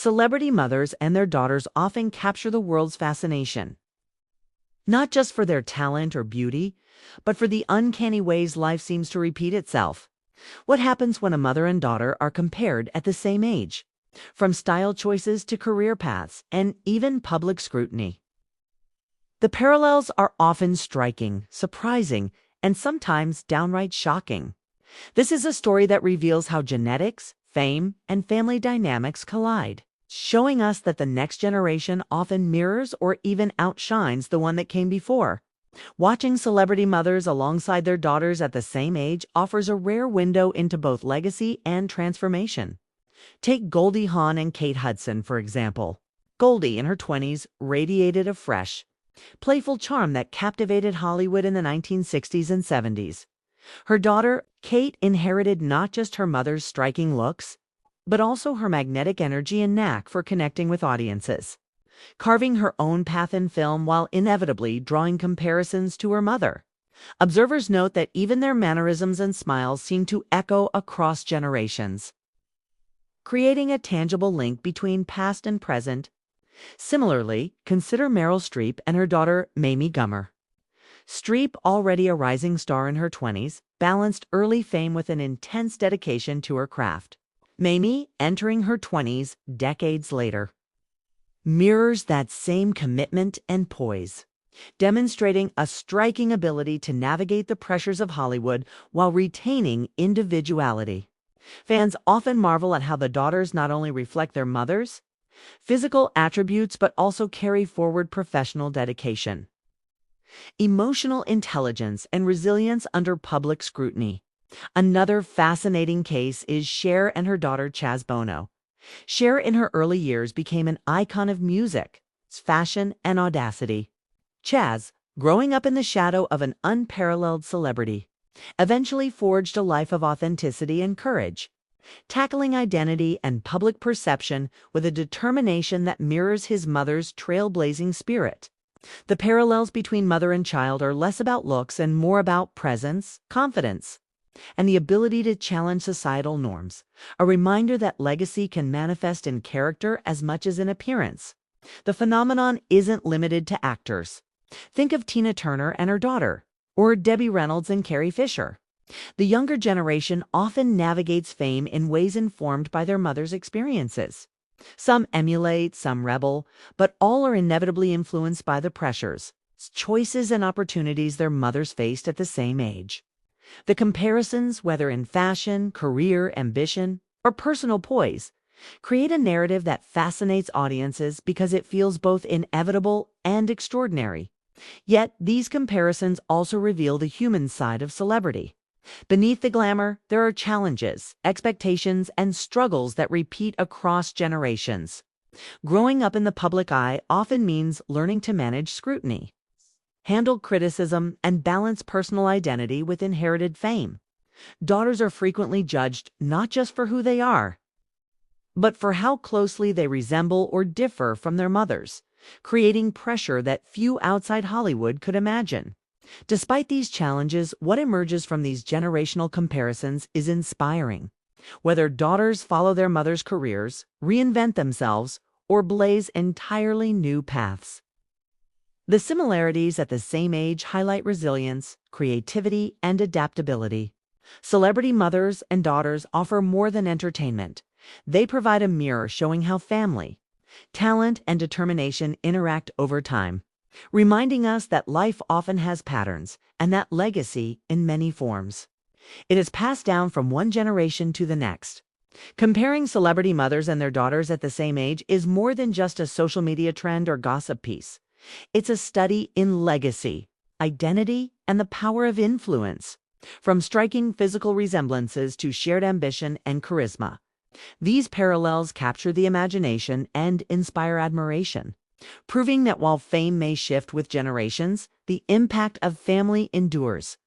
celebrity mothers and their daughters often capture the world's fascination, not just for their talent or beauty, but for the uncanny ways life seems to repeat itself. What happens when a mother and daughter are compared at the same age? From style choices to career paths and even public scrutiny. The parallels are often striking, surprising, and sometimes downright shocking. This is a story that reveals how genetics, fame, and family dynamics collide, showing us that the next generation often mirrors or even outshines the one that came before. Watching celebrity mothers alongside their daughters at the same age offers a rare window into both legacy and transformation. Take Goldie Hawn and Kate Hudson, for example. Goldie, in her 20s, radiated a fresh, playful charm that captivated Hollywood in the 1960s and 70s. Her daughter, Kate, inherited not just her mother's striking looks, but also her magnetic energy and knack for connecting with audiences, carving her own path in film while inevitably drawing comparisons to her mother. Observers note that even their mannerisms and smiles seem to echo across generations, creating a tangible link between past and present. Similarly, consider Meryl Streep and her daughter Mamie Gummer. Streep, already a rising star in her 20s, balanced early fame with an intense dedication to her craft. Mamie, entering her 20s decades later, mirrors that same commitment and poise, demonstrating a striking ability to navigate the pressures of Hollywood while retaining individuality. Fans often marvel at how the daughters not only reflect their mothers' physical attributes but also carry forward professional dedication, emotional intelligence, and resilience under public scrutiny. Another fascinating case is Cher and her daughter Chaz Bono. Cher in her early years became an icon of music, fashion, and audacity. Chaz, growing up in the shadow of an unparalleled celebrity, eventually forged a life of authenticity and courage, tackling identity and public perception with a determination that mirrors his mother's trailblazing spirit. The parallels between mother and child are less about looks and more about presence, confidence, and the ability to challenge societal norms, a reminder that legacy can manifest in character as much as in appearance. The phenomenon isn't limited to actors. Think of Tina Turner and her daughter, or Debbie Reynolds and Carrie Fisher. The younger generation often navigates fame in ways informed by their mother's experiences. Some emulate, some rebel, but all are inevitably influenced by the pressures, choices, and opportunities their mothers faced at the same age. The comparisons, whether in fashion, career, ambition, or personal poise, create a narrative that fascinates audiences because it feels both inevitable and extraordinary. Yet, these comparisons also reveal the human side of celebrity. Beneath the glamour, there are challenges, expectations, and struggles that repeat across generations. Growing up in the public eye often means learning to manage scrutiny, handle criticism, and balance personal identity with inherited fame. Daughters are frequently judged not just for who they are, but for how closely they resemble or differ from their mothers, creating pressure that few outside Hollywood could imagine. Despite these challenges, what emerges from these generational comparisons is inspiring. Whether daughters follow their mothers' careers, reinvent themselves, or blaze entirely new paths, the similarities at the same age highlight resilience, creativity, and adaptability. Celebrity mothers and daughters offer more than entertainment. They provide a mirror showing how family, talent, and determination interact over time, reminding us that life often has patterns and that legacy in many forms. It is passed down from one generation to the next. Comparing celebrity mothers and their daughters at the same age is more than just a social media trend or gossip piece. It's a study in legacy, identity, and the power of influence. From striking physical resemblances to shared ambition and charisma, these parallels capture the imagination and inspire admiration, proving that while fame may shift with generations, the impact of family endures.